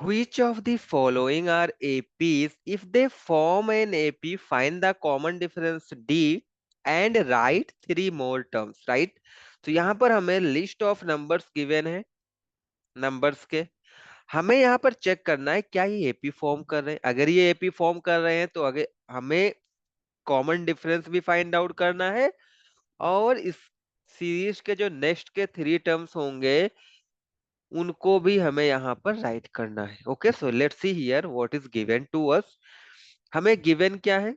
Which of the following are APs? If they form an AP, find the common difference D and write three more terms, right? तो यहाँ पर हमें list of numbers given है, numbers के। हमें यहाँ पर चेक करना है क्या ये एपी फॉर्म कर रहे हैं। अगर ये एपी फॉर्म कर रहे हैं तो अगर हमें कॉमन डिफरेंस भी फाइंड आउट करना है, और इस सीरीज के जो नेक्स्ट के थ्री टर्म्स होंगे उनको भी हमें यहाँ पर राइट करना है। Okay, so let's see here what is given to us. हमें गिवन क्या है?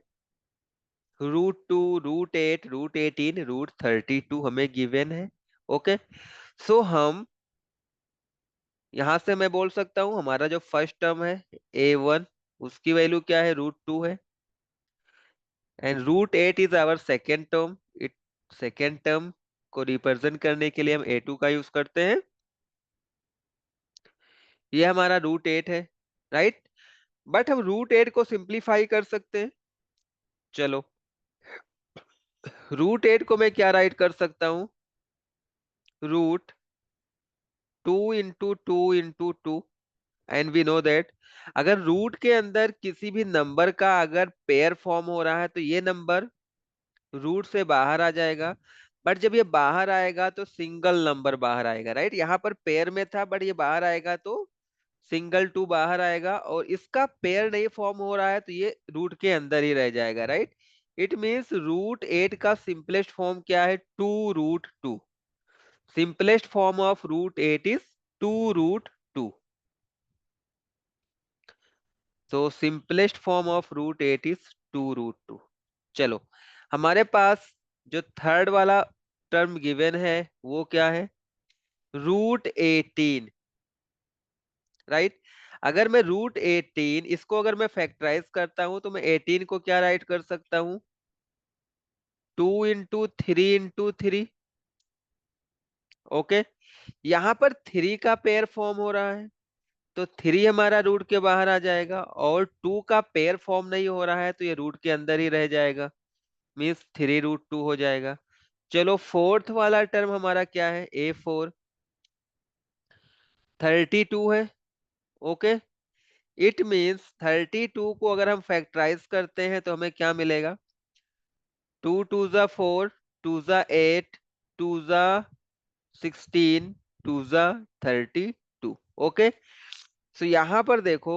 √2, √8, √18, √32 हमें गिवन है। ओके, सो हम यहां से मैं बोल सकता हूं हमारा जो फर्स्ट टर्म है A1, उसकी वैल्यू क्या है? √2 है। And √8 is our second term. It second term को रिप्रेजेंट करने के लिए हम A2 का यूज करते हैं। ये हमारा √8 है, राइट? बट हम √8 को सिंप्लीफाई कर सकते हैं। चलो, √8 को मैं क्या राइट कर सकता हूँ? √2 × 2 × 2। एंड वी नो दैट अगर रूट के अंदर किसी भी नंबर का अगर पेयर फॉर्म हो रहा है तो ये नंबर रूट से बाहर आ जाएगा। बट जब ये बाहर आएगा तो सिंगल नंबर बाहर आएगा, राइट? यहाँ पर पेयर में था बट ये बाहर आएगा तो सिंगल टू बाहर आएगा, और इसका पेयर नहीं फॉर्म हो रहा है तो ये रूट के अंदर ही रह जाएगा, राइट? इट मीन्स √8 का सिंपलेस्ट फॉर्म क्या है? 2√2। Simplest form of √8 is 2√2। तो सिंपलेस्ट फॉर्म ऑफ √8 इज 2√2। चलो, हमारे पास जो थर्ड वाला टर्म गिवन है वो क्या है? √18, राइट? अगर मैं √18 इसको अगर मैं फैक्टराइज करता हूं तो मैं 18 को क्या राइट कर सकता हूं? 2 × 3 × 3। ओके, यहाँ पर थ्री का पेयर फॉर्म हो रहा है तो थ्री हमारा रूट के बाहर आ जाएगा, और टू का पेयर फॉर्म नहीं हो रहा है तो ये रूट के अंदर ही रह जाएगा। मीन्स 3√2 हो जाएगा। चलो, फोर्थ वाला टर्म हमारा क्या है? A4, 32 है। ओके, इट मीन्स 32 को अगर हम फैक्टराइज करते हैं तो हमें क्या मिलेगा? 2 × 2 = 4, 2 × 8, 2 × 16, 2 × 32। ओके, सो यहां पर देखो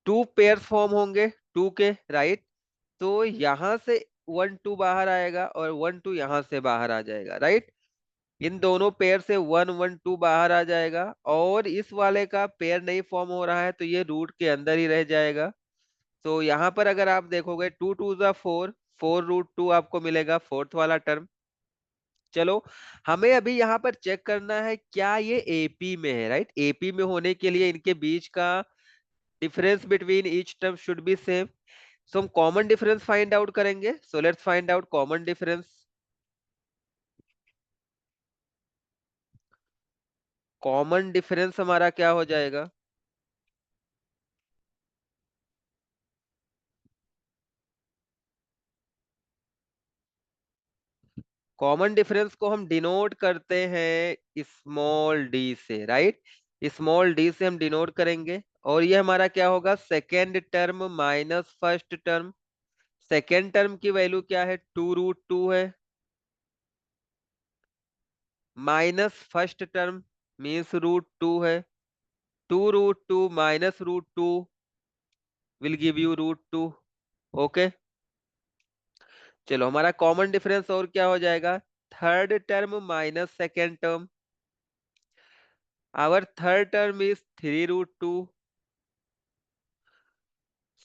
टू पेयर्स फॉर्म होंगे टू के, राइट? तो यहां से 1 2 बाहर आएगा और 1 2 यहां से बाहर आ जाएगा, राइट? इन दोनों पेयर से 1 1 2 बाहर आ जाएगा, और इस वाले का पेयर नहीं फॉर्म हो रहा है तो ये रूट के अंदर ही रह जाएगा। तो यहाँ पर अगर आप देखोगे 2 × 2 = 4, 4√2 आपको मिलेगा, फोर्थ वाला टर्म। चलो, हमें अभी यहाँ पर चेक करना है क्या ये एपी में है, राइट? एपी में होने के लिए इनके बीच का difference between each term should be same. So हम कॉमन डिफरेंस फाइंड आउट करेंगे। So let's find out common difference. Common difference हमारा क्या हो जाएगा? कॉमन डिफरेंस को हम डिनोट करते हैं स्मॉल डी से, राइट? स्मॉल डी से हम डिनोट करेंगे, और ये हमारा क्या होगा? Second term minus first term. Second term की वैल्यू क्या है? 2√2 है, माइनस फर्स्ट टर्म मीन्स √2 है। 2√2 minus √2 will give you √2। Okay, चलो, हमारा कॉमन डिफरेंस और क्या हो जाएगा? Third term minus second term. Our third term is 3√2,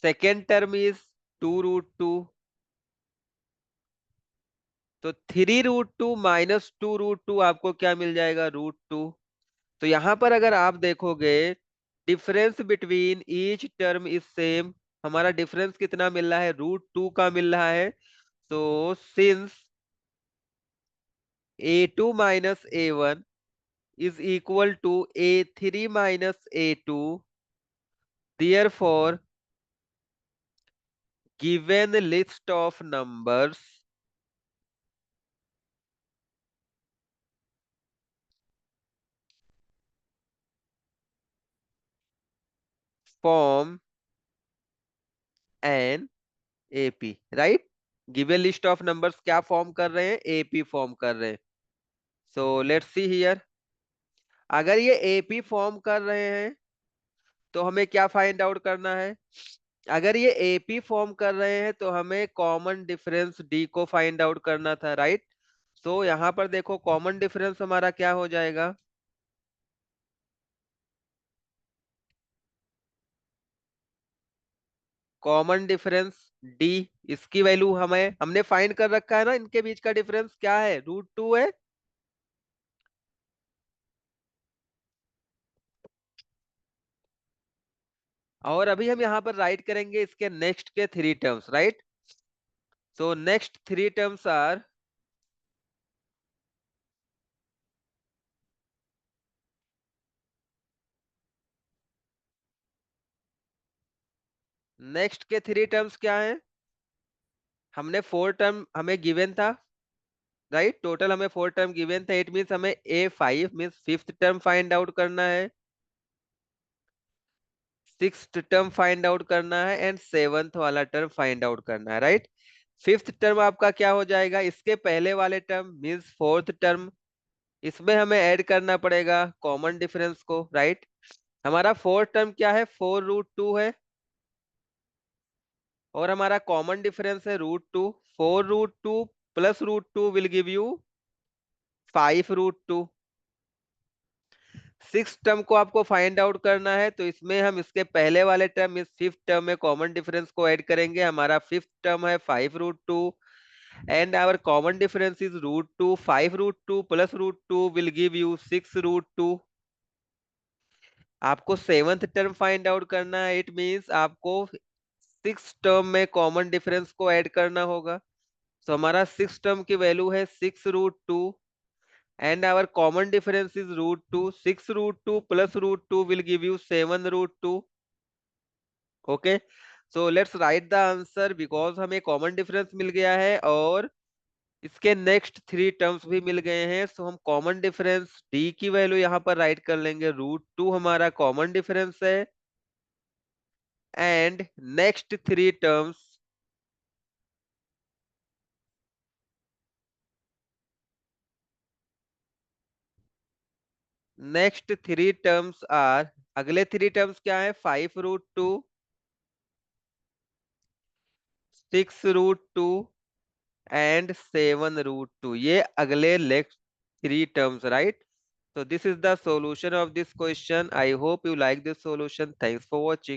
second term is 2√2। तो 3√2 माइनस 2√2 आपको क्या मिल जाएगा? √2। तो यहां पर अगर आप देखोगे difference between each term is same. हमारा डिफरेंस कितना मिल रहा है? √2 का मिल रहा है। तो since A2 minus A1 is equal to A3 minus A2, therefore given list of numbers form an AP, right? Given list of numbers क्या फॉर्म कर रहे हैं? AP फॉर्म कर रहे हैं. So let's see here. अगर ये AP फॉर्म कर रहे हैं तो हमें क्या फाइंड आउट करना है? अगर ये AP फॉर्म कर रहे हैं तो हमें कॉमन डिफरेंस D को फाइंड आउट करना था, राइट? तो यहाँ पर देखो कॉमन डिफरेंस हमारा क्या हो जाएगा? कॉमन डिफरेंस D, इसकी वैल्यू हमने फाइंड कर रखा है ना, इनके बीच का डिफरेंस क्या है? √2 है. और अभी हम यहाँ पर राइट करेंगे इसके नेक्स्ट के 3 terms, right? So next 3 terms are, next के 3 टर्म्स क्या है? हमने 4 टर्म हमें गिवन था, राइट? टोटल हमें 4 टर्म गिवन था. इट मीन्स हमें A5 means fifth term find out करना है, सिक्स्थ टर्म फाइंड आउट करना है एंड सेवंथ वाला टर्म फाइंड आउट करना है, राइट? फिफ्थ टर्म आपका क्या हो जाएगा? इसके पहले वाले टर्म मीन्स फोर्थ टर्म, इसमें हमें ऐड करना पड़ेगा कॉमन डिफरेंस को, राइट? हमारा फोर्थ टर्म क्या है? 4√2 है और हमारा कॉमन डिफरेंस है √2. 4√2 plus √2 will give you 5√2. Six term को आपको फाइंड आउट करना है तो इसमें हम इसके पहले वाले टर्म इस फिफ्थ टर्म में कॉमन डिफरेंस को ऐड करेंगे. हमारा फिफ्थ टर्म है 5√2 and our common difference is √2. 5√2 plus √2 will give you 6√2. आपको सेवंथ टर्म फाइंड आउट करना है. इट मींस आपको सिक्स टर्म में कॉमन डिफरेंस को ऐड करना होगा. तो हमारा सिक्स टर्म की वैल्यू है 6√2 and our common difference is √2. 6√2 plus √2 will give you 7√2. Okay, so let's write the answer because हमें common difference मिल गया है और इसके नेक्स्ट 3 टर्म्स भी मिल गए हैं. सो हम कॉमन डिफरेंस D की वैल्यू यहाँ पर राइट कर लेंगे. √2 हमारा कॉमन डिफरेंस है and next three terms are, अगले 3 टर्म्स क्या है? 5√2, 6√2 and 7√2. ये अगले next 3 terms, right? So this is the solution of this question. I hope you like this solution. Thanks for watching.